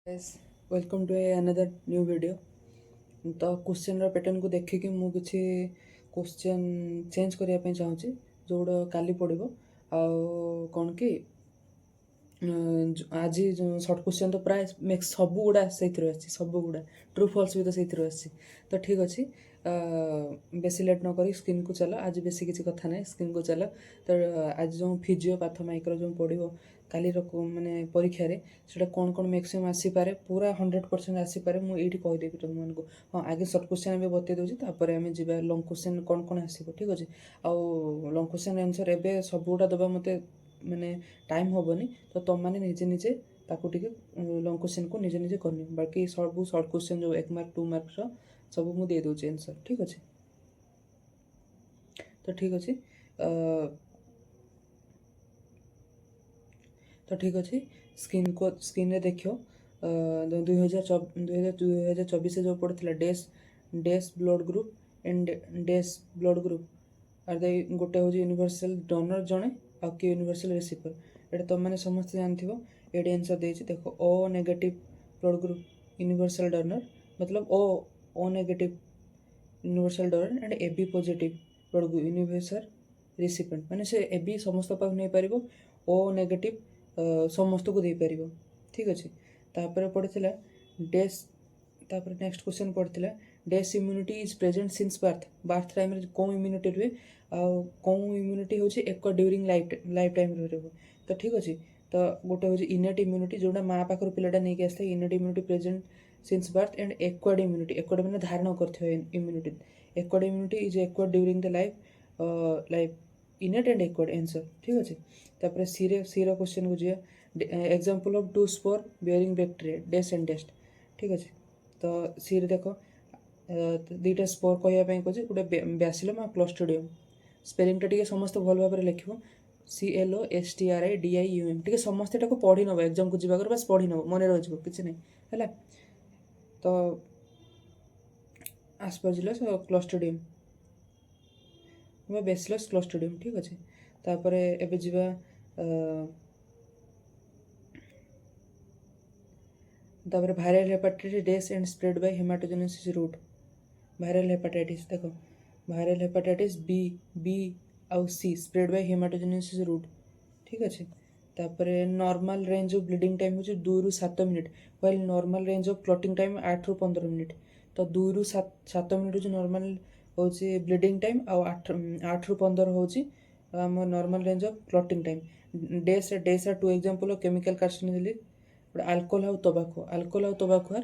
Guys welcome to another new video. तो question pattern को देखिए मु किसी क्वेश्चन चेंज करने चाहूँगी जोड़ा काली पड़ो कौन कि आज सर्ट क्वेश्चन तो प्राय मेक्स सब गुड़ा से सब गुड़ा ट्रू फॉल्स भी तो से तो ठीक अच्छे बेसी लेट न करी स्क्रीन को चल आज बेसी किसी कथा ना स्क्रीन को चल तो आज जो फिजिओ पाथोमाइक्रो जो पढ़ो काली माने परीक्षा रे सेटा कौन कौन मैक्सिमम आसीपारे पूरा 100% आसीपारे मुझे कहीदेवी तुमको। हाँ आगे सर्ट क्वेश्चन भी बतई दूसरी तापर आम जा लंग क्वेश्चन कौन कौन आसो ठीक अच्छे आउ लंग क्वेश्चन आंसर एवं सबूटा दबा मत माने टाइम हेनी तो तुम मैंने निजे निजे ताकू टिके लंग क्वेश्चन को निजे निजे करनी बाकी सब सर्ट क्वेश्चन जो 1 मार्क 2 मार्क सब मुझे दूसरी आंसर ठीक अच्छे। तो ठीक अच्छे तो ठीक अच्छे स्क्रीन रे देखियो 2024 जो पड़ता dash dash blood group and dash blood group are the गोटे हूँ यूनिवर्सल डोनर जड़े आ कि यूनिवर्सल रिसीवर ये तुम मैंने समस्त जानथिबो। ये आंसर देछि देखो O negative blood group universal donor मतलब O negative universal donor and A B positive blood group universal recipient माने से ए बी समस्त पाक नहीं पारिबो ओ नेगेटिव समस्त को दे पारिबो ठीक अच्छे। तापर पड़ता डेस तापर नेक्स्ट क्वेश्चन पड़ता dash immunity is present since birth time कौ इम्यूनिटी रुए कौ इम्यूनिटी हूँ एक ड्यूरिंग लाइफ टाइम रही तो ठीक अच्छे। तो गोटे हूँ इनेट इम्यूनिटी जोटा माँ पाखर पिलाटा नहीं आसता innate immunity present since birth and acquired मैंने धारण कर immunity acquired immunity is acquired during the life innate and acquired answer ठीक अच्छे। तापर सी क्वेश्चन को जाए example of two spore bearing bacteria dash and dash ठीक अच्छे। तो सी देख दुईटा स्पोर कहवाई कहे गोटे बैसिलम आ क्लोस्ट्रिडियम स्पेलिंगटा टी समस्त भल भाव में लिख CLOSTRIDIUM टी समस्त पढ़ी नब एग्जाम को जाकर बस पढ़ी नब मन रही किसी नहीं है। तो आस्परजिलस क्लोस्ट्रिडियम बेसिलस क्लोस्ट्रिडियम ठीक अच्छे। तापर एबे जीवा तापर viral hepatitis dash and spread by haematogenesis route viral hepatitis देखो भाइरल हेपाटाइटिस बी बी आउ C spread by haematogenesis route ठीक अच्छे। तापर normal range of bleeding time हो 2 ରୁ 7 minute while normal range of clotting time 8 ରୁ 15 minute तो 2 ରୁ 7 मिनट हो नॉर्मल हो ब्लीडिंग टाइम आउ 8 ରୁ 15 हो आम normal range of clotting time dash two example of chemical carcinogenic alcohol आउ tobacco are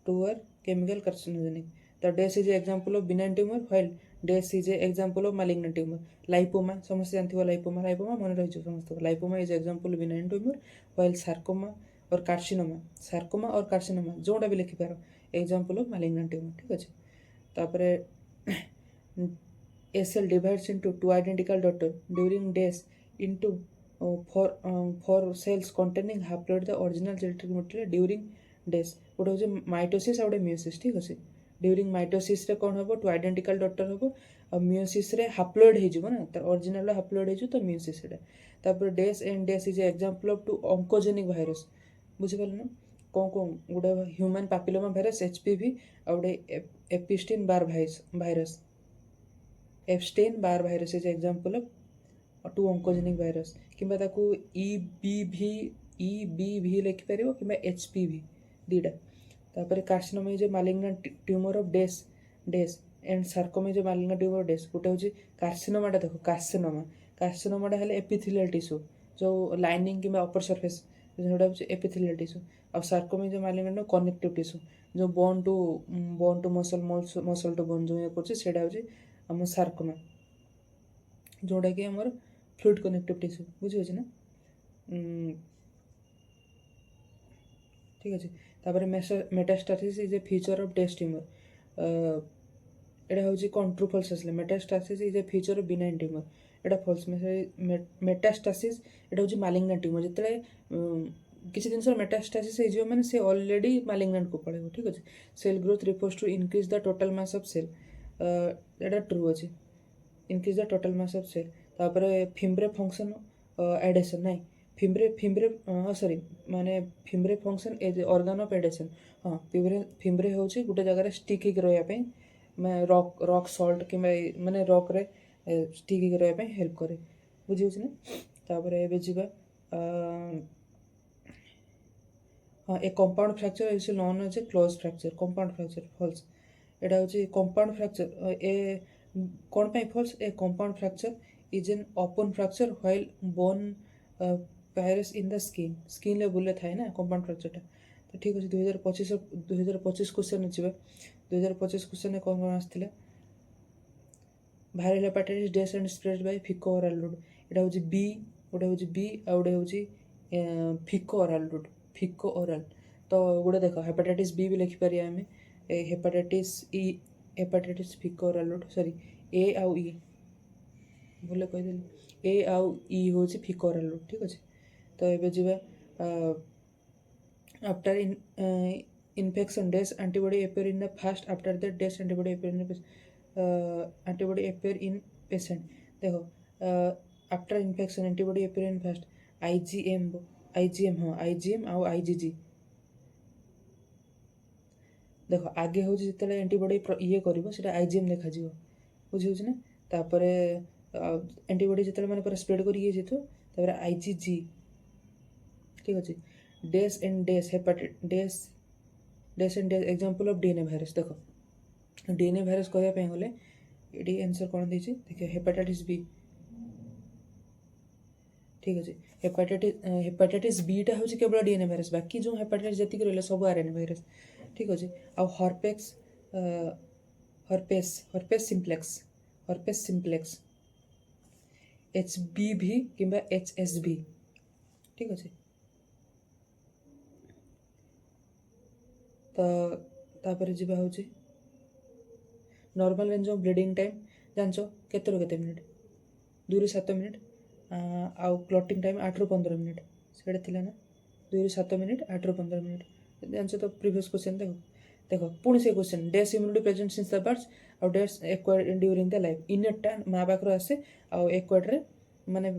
two are chemical carcinogenic. तो dash is example of benign tumour while dash is example of malignant tumour lipoma समस्त जानथिबो lipoma lipoma मन रही समस्त lipoma is example of benign tumour while sarcoma और carcinoma जोटा भी लिखि पारो एग्जांपल ऑफ मालिग्नेंट ट्यूमर ठीक अच्छे। तापर A cell divides into two identical daughter during days into four cells containing haploid the original genetic material during days गोटे हूँ माइटोसिस आउ मियोसिस ठीक अच्छे। ड्यूरिंग माइटोसिस कौन हम टू आइडेंटिकल डॉटर हम और मियोसिस हाप्लोइड हो ना तर ओरिजिनल हाप्लोइड हो तो मियोसिस तापर dash and dash is example of two oncogenic virus बुझिपारे ना कौन कौन गोटे ह्यूमन पापिलोमा भाइरस HPV आ गोटे Epstein Barr virus Epstein Barr virus is example of two oncogenic virus किंबा ताकू EBV लिखिपर कि HPV दीटा। तापर carcinoma is malignant tumour of dash dash and sarcoma is malignant tumour of dash गोटे हूँ कार्सिनोमाटा देखो कार्सिनोमाटा है एपिथेलियल टिश्यू जो लाइनिंग कि अपर सरफेस जोटा हूँ एपिथेलियल टिश्यू आ sarcoma is malignant connective tissue जो bone to muscle to bone जो ये करटा हूँ आम सार्कोमा जोटा कि आम फ्लूइड कनेक्टिव टिश्यू बुझे ना ठीक अच्छे। तापर metastasis is a feature of डेस ट्यूमर एटा हूँ कौन ट्रू फॉल्स आसले metastasis is a feature of benign tumour एटा फॉल्स मेटास्टासिस एटा हूँ मालिग्नेंट ट्यूमर जिते किसी जिन मेटास्टासिस हो मैंने से ऑलरेडी मालिग्नेंट को पड़े ठीक अच्छे। Cell growth refers to increase the total mass of cell एटा ट्रू अच्छे increase the total mass of cell. तापर फिम्ब्रे फंक्शन एडेसन ना फिम्ब्रे फिम्ब्रे सॉरी माने fimbriae function as organ of adhesion. हाँ फिम्ब्रे फिम्ब्रे होची गोटे जगह stick होकर रहा मैं रॉक रॉक सॉल्ट कि माने रॉक रे स्टिक होकर रहा हेल्प करे बुझी ना। तापर एबे जिबा हाँ a compound fracture is known as a close fracture compound fracture false एटा होची कंपाउंड फ्रैक्चर ए कौन पे false a compound fracture is an open fracture while bone pierces in the skin ले बुले थाए ना कंपाउंड फ्रैक्चर तो ठीक अच्छे 2025 क्वेश्चन अच्छे 2025 क्वेश्चन कौन कौन आसला viral hepatitis dash and spread by faeco oral route एटा होची बी गोटे होची बी आ गोटे होची faeco oral route faeco oral तो गोटे देख हेपाटाइटिस बी भी लिखिपारे आम hepatitis faeco oral route sorry A आउ ई भूल कहीदेली ए आउ ई हूँ फिको ओराल रूट ठीक अच्छे तो ये जी after infection days antibody appear in the first after that days antibody appear in the antibody appear in patient देखो after infection antibody appear in first IgM हाँ IgM आउ IgG देखो आगे हूँ जिते एंटीबॉडी ये कर IgM देखा बुझी ना तापर एंटीबॉडी जिते मैंने पूरा स्प्रेड कर IgG ठीक अच्छे dash and dash hepatitis dash and dash example of DNA virus देखो डीएनए वायरस कहवाई गले ये आंसर कौन देखिए देखिए हेपाटाइटिस बी ठीक अच्छे हेपाटाइटिस बीटा हूँ केवल डीएनए वायरस बाकी जो हेपाटाइटिस जी रहा सब आरएनए वायरस ठीक अच्छे आउ हर्पेस सिम्प्लेक्स HBV कि HSV ठीक अच्छे तो तापर जी हूँ normal range of bleeding time जानच केते मिनिट 2 ରୁ 7 मिनिट आउ क्लॉटिंग टाइम 8 ରୁ 15 मिनिट से थिला ना 2 ରୁ 7 मिनिट 8 ରୁ 15 मिनिट जानच तो प्रीवियस क्वेश्चन देखो पुणी से question dash immunity present since the birth आउ dash acquired during the life इनेटा माँ पाखर आसे आउ एक्वायर्ड माने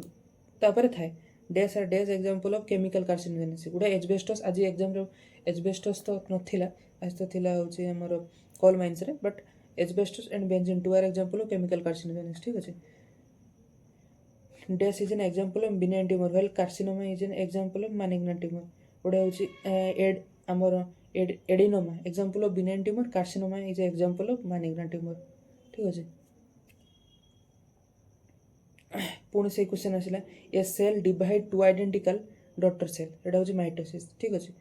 तापर थाए dash are dash example of chemical carcinogenesis गोटे एजबेस्टस आज एग्जाम एजबेस्टस तो नथिला आज तो थिला होची हमर कोल माइंस रे but asbestos and benzene two are example of chemical carcinogenesis ठीक अच्छे dash is an example of benign tumour while carcinoma is an example of malignant tumour गोटे होची हमर adenoma example of benign tumour carcinoma is example of malignant tumour ठीक अच्छे पुणी से question आसला A cell divide two identical daughter cell एटा होची माइटोसिस ठीक अच्छे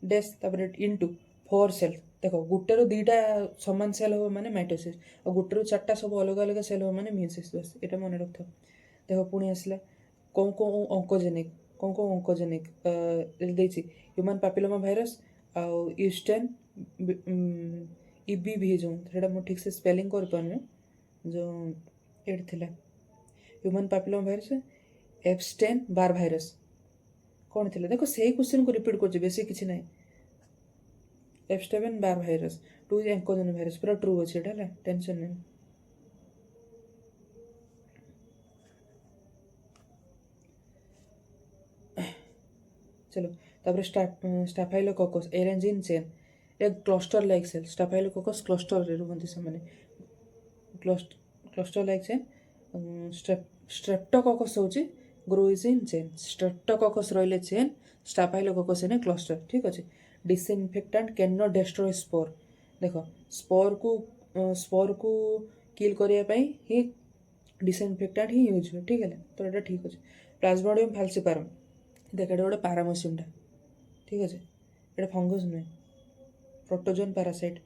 डेस तापर इनटू 4 सेल देखो गोटे दीटा सामान सेल हो माने माइटोसिस और गोटे 4टा सब अलग अलग सेल हो माने मियोसिस बस एटा मन रख देखो पुणी आसला कौन ऑंकोजेनिक देछि ह्यूमन पैपिलोमा वायरस आउ ईस्टर्न EBV जो सेटा मो ठीक से स्पेलिंग कर पाने जो एड थिला human papilloma virus Epstein Barr virus कौन थिला देखो सेही क्वेश्चन को रिपीट कर बेसी किछि नै Epstein Barr virus 2 oncogenic virus पूरा ट्रू अछि एटा टेंशन नै चलो तापर स्टाफाइलोकोकस अरेंज इन चेन एक cluster like cell staphylococcus cluster रे रुहंती से माने क्लस्टर लाइक चेन स्ट्रेप्टोकोकस होची ग्रोइज इन चेन स्ट्रेप्टोकोकस रोइले चेन स्टाफाइलोकोकस ने क्लस्टर ठीक अच्छे disinfectant can not destroy spore देखो स्पोर को किल करने ही डिसइनफेक्टेंट ही यूज हुए ठीक है तो ये ठीक अच्छे प्लाज्मोडियम फाल्सिपारम देख ये गोटे पारामोसियमटा ठीक अच्छे ये फंगस नुहे प्रोटोजोन पैरासाइट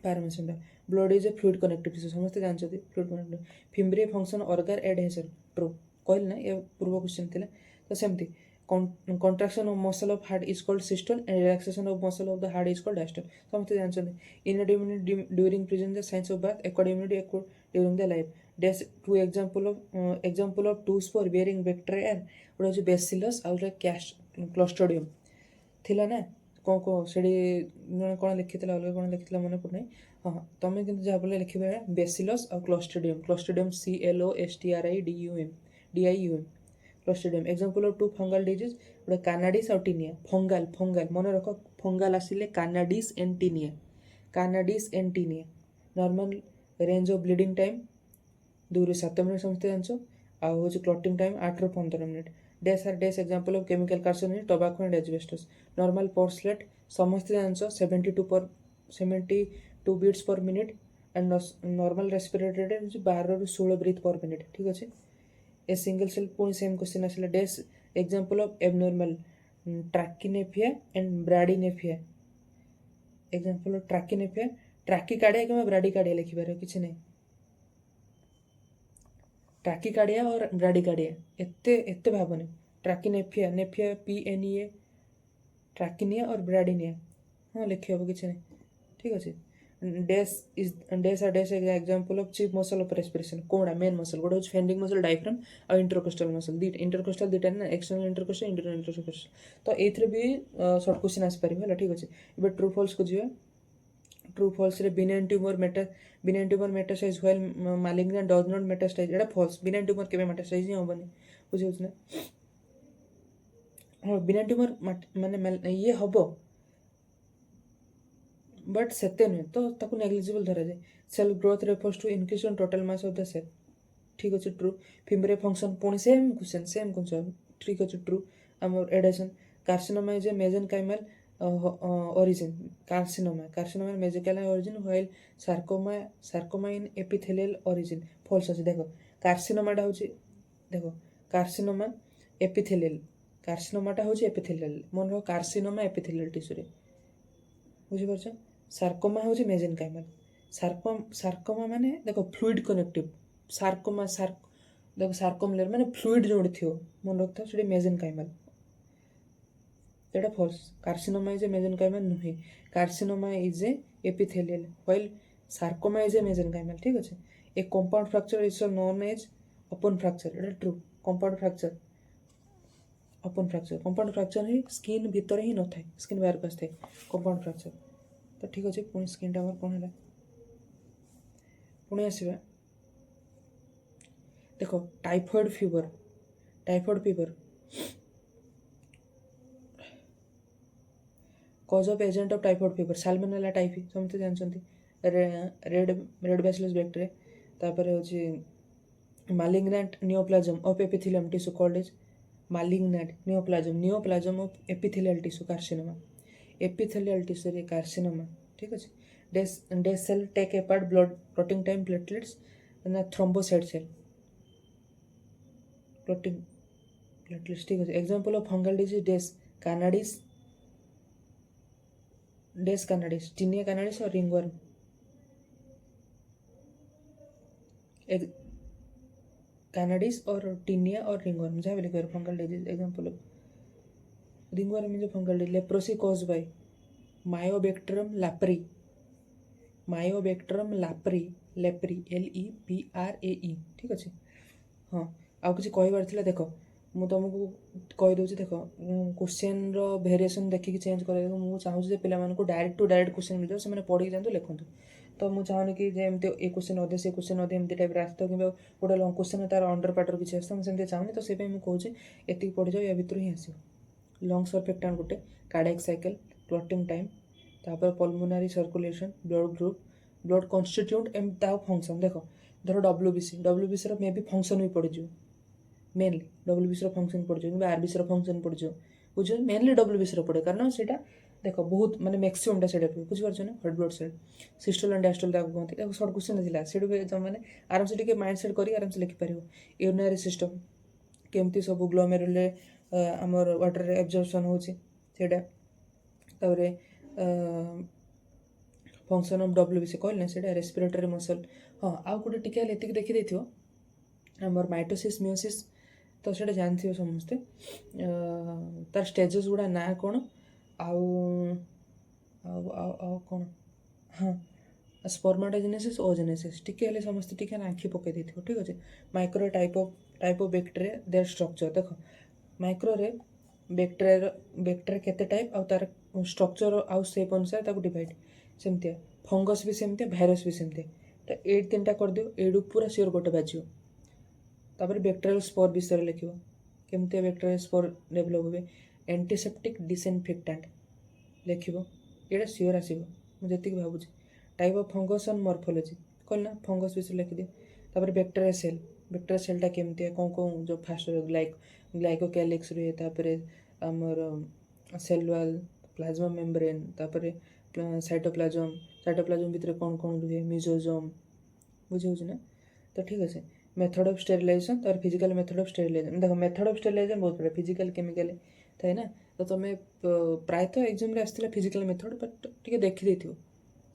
पारामोसियमटा blood is a fluid connective tissue समस्त जानते fluid connective fimbriae function organ adhesion true कहल ना ये पूर्व क्वेश्चन थिला तो सेमती contraction of muscle of heart is called systole and relaxation of muscle of the heart is called diastole समस्त जानते innate immunity during presence the signs of birth acquired immunity acquired during the life dash two example of two spore bearing bacteria गोटे होची bacillus और clostridium थिला ना कौन कौन सेडी कौन लिखिथिला अलग कौन लिखिथिला मन पड़े हाँ तुम किंतु जहाँ बोले लिखिबे बेसिलस और clostridium CLOSTRIDIUM DIUM clostridium example of two fungal disease गोटे कानाडिस और टीनिया फंगाल फंगाल मन रख फंगाल आसिले candidiasis and tinea candidiasis and tinea normal range of bleeding time 2 ରୁ 7 मिनट समझते जान आउ हूँ क्लटिंग टाइम 8 ରୁ 15 minute days are dash example of chemical carcinogen tobacco and asbestos normal pulse rate समझते जान 72 beats per minute and normal respiratory rate हूँ 12 ରୁ 16 ब्रीथ पर मिनिट ठीक अच्छे ए सिंगल सेल पुणी सेम क्वेश्चन आसला डेस example of abnormal ट्राकिनेफिया and ब्राडिनेफिया example of ट्राकिनेफिया ट्राकिकार्डिया कि ब्राडिकार्डिया लिखिपार किसी नहीं ट्राकिकार्डिया और ब्राडिकार्डिया एते भावने ट्राकिनेफिया नेफिया PNEA ट्राकिनिया और ब्राडिनिया हाँ लिखी हम किसी नहीं ठीक अच्छे dash are dash example of chief muscle of respiration कोड़ा मेन मसल गोटे हूँ फेंडिंग मसल डायफ्राम और इंटरकोस्टल मसल दुईटा इंटरकोस्टल दुईटा ना एक्सटर्नल इंटरकोस्टल इंटरनल इंटरकोस्टल तो ये भी सर्ट क्वेश्चन आसपार है ठीक अच्छे ये ट्रू फॉल्स को जी ट्रू फॉल्स रे benign tumour metastasise while malignant does not metastasise एटा फॉल्स बिनाइन ट्यूमर केबे मेटास्टाइज नहीं होबनी बुझियो ना हाँ बिनाइन ट्यूमर माने ये हबो बट सेते नुहे तो ताको नेग्लिजिबल धरा जाए cell growth refers to increase on total mass of the cell ठीक अच्छे ट्रू फिम्बरे फंक्शन पुणी सेम क्वेश्चन ठीक अच्छे ट्रू आमर adhesion carcinoma is a mesenchymal origin carcinoma mesenchymal origin while sarcoma in epithelial origin false अच्छे देखो carcinoma टा होची देखो कार्सिनोमा टा होची एपिथेलियल मन रो कार्सिनोमा एपिथेलियल टिश्यू रे बुझि परछ सार्कोमा होची मेसेनकाइमल सार्कोमा माने देखो फ्लूइड कनेक्टिव देखो सार्कोमलेयर माने फ्लूइड जोड़ थियो मन रखता सेडी मेसेनकाइमल एटा false carcinoma is a mesenchymal नुहे carcinoma is a epithelial while sarcoma is a mesenchymal ठीक अच्छे A compound fracture is known as open fracture एटा ट्रू कंपाउंड फ्रैक्चर ही स्किन भीतर ही न थाए स्किन बाहर पास थाए कंपाउंड फ्रैक्चर तो ठीक अच्छे पुणी स्किन टा कौन है पुणी आसवा देखो typhoid fever cause of agent of typhoid fever salmonella typhi समझते जानते रेड बैसिलस बैक्टीरिया तापर होची malignant neoplasm of epithelium tissue called as malignant neoplasm of epithelial tissue carcinoma epithelial tissue रे कार्सिनोमा ठीक अच्छे dash cell take a part blood clotting time platelets ना thrombocyte cell clotting platelets ठीक अच्छे example of fungal disease dash candidiasis tinea candidiasis और ringworm कानाडिस और taenia और ringworm जहाँ भी लिखा fungal disease example of ringworm is fungal disease leprosy cause by mycobacterium leprae leprae LEPRAE ठीक अच्छे हाँ आउ किसी कहबार थिला देखो मु तुमको कहीदे देख क्वेश्चन भेरिएसन देखिए चेंज कर मुझे चाहूँ पे डायरेक्ट टू डायरेक्ट क्वेश्चन मिल जाए से पढ़ी जातु लिखुँ तो मुझे चाहूनी कि एमती ए क्वेश्चन अधे से क्वेश्चन अधे एमती टाइप आसत कि गोटे लंग क्वेश्चन तार अंडर पार्टर किसी आसत मुझे चाहूनी तो से मुझे ये पढ़ी जाओ या भितर ही आस लंग सर्फेक्टान गोटे कार्डियक साइकिल क्लॉटिंग टाइम तापर पल्मोनारी सर्कुलेशन ब्लड कन्स्टिट्यूट एम फंक्शन देख धर WBC मे भी फंक्शन भी पड़ जाए मेनली WBC फंक्शन पड़ जाए कि RBC फंक्शन पड़ जाए बुझे मेनली WBC पड़े कारण से देख बहुत माने मैक्सिमम से बुझीपार ना heart blood cell systole and diastole कहते सर्ट क्वेश्चन था से मैंने आराम से माइंड सेट कर आराम से लिखिपार यूरिनरी सिस्टम केमती सब ग्लोमेरुल आमर वाटर एब्जॉर्प्शन होची फंक्शन ऑफ WBC कहल ना से रेस्पिरेटरी मसल हाँ आउ गोटे टिके ये देखी देथियो आमर माइटोसिस मियोसिस तो से जानते समस्ते तार स्टेजेस गुड़ा ना कौन आउ कौन हाँ स्पर्माटोजेनेसिस ओजेनेसिस टिके समस्ते टिके आँखि पकई देथियो ठीक अच्छे micro type of bacteria there structure देख माइक्रो रे बैक्टीरिया केते टाइप आउ तार स्ट्रक्चर आउ शेप अनुसार ताको डिवाइड सेमतिया फंगस भी सेमतिया भाइरस भी सेमतिया तो ये तीन टा कर दियो एडू पूरा सियोर गोटे बाजियो तापर बैक्टीरियल स्पोर विषय लिखियो केमती बैक्टेरिया स्पोर डेभलप हुए एंटीसेप्टिक डिसइनफेक्टांट लिखिबो एटा सियोर आसीबो मु जति भाबुची type of fungus and morphology कौन ना फंगस विषय लिखि दियो तापर बैक्टेरिया सेलटा केमती है कौन जो फास्ट ग्लाइकोकैलिक्स रहे तापर हमर सेल वॉल प्लाज्मा मेम्ब्रेन तापर साइटोप्लाज्म भितर कौन रुहे मिजोजोम बुझे ना तो ठीक अच्छे मेथड ऑफ स्टेरिलाइजेशन तार फिजिकल मेथड ऑफ स्टेरिलाइजेशन देखो मेथड ऑफ स्टेरिलाइजेशन बहुत बड़ा फिजिकल केमिकल थाए ना तो तुम प्रायतः एग्जाम आसला फिजिकल मेथड बट टे देखी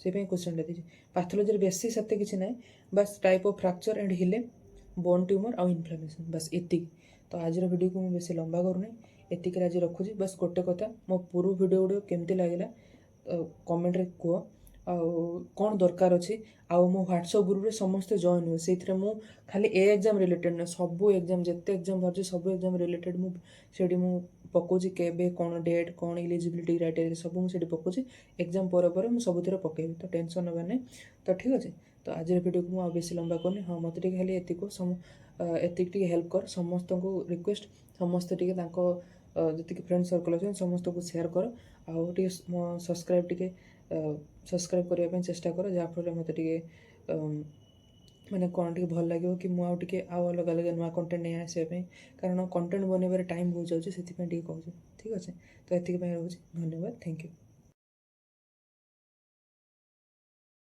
से क्वेश्चन दी पाथोलोजी बेसिस एत कि ना बस टाइप ऑफ फ्रैक्चर एंड हिले बोन ट्यूमर आउ इनफ्लामेशन बस एतिक तो आज वीडियो को मुझे बेसी लंबा करूना एतिक आज रखुची बस गोटे कथा मो पूर्व वीडियो गुड़ो केमती लगे कमेंट रे कह कौन दरकार अच्छी आउ मो व्हाट्सअप ग्रुप रे समस्ते जॉइन हुए से मु खाली ए एग्जाम रिलेटेड ना सब एग्जाम जिते एग्जाम बाहर सब एग्जाम रिलेटेड मुझे पकाउची केबे कौन डेट कौन इलिजिबिलिटी क्राइटेरिया सब मुझे पकाउची एग्जाम पर सबुतिर पकेबी तो टेंशन नबार नहीं तो ठीक अच्छे तो आज वीडियो को मुझे बेसी लंबा करनी हाँ मत खाली एतिक हेल्प कर समस्त को रिक्वेस्ट समस्ते जी फ्रेंड सर्कल अच्छे समस्त को सेयार कर आउ सब्सक्राइब टे सब्सक्राइब करने चेष्टा कर जहाँफल मत मैंने कौन टे भल लगे कि मुझे आउ अलग अलग नुआ कंटेंट नहीं आसवाई कारण कंटेंट बनइबार टाइम बहुत जाऊँगी से कहूँ ठीक अच्छे तो ये रोचे धन्यवाद थैंक यू।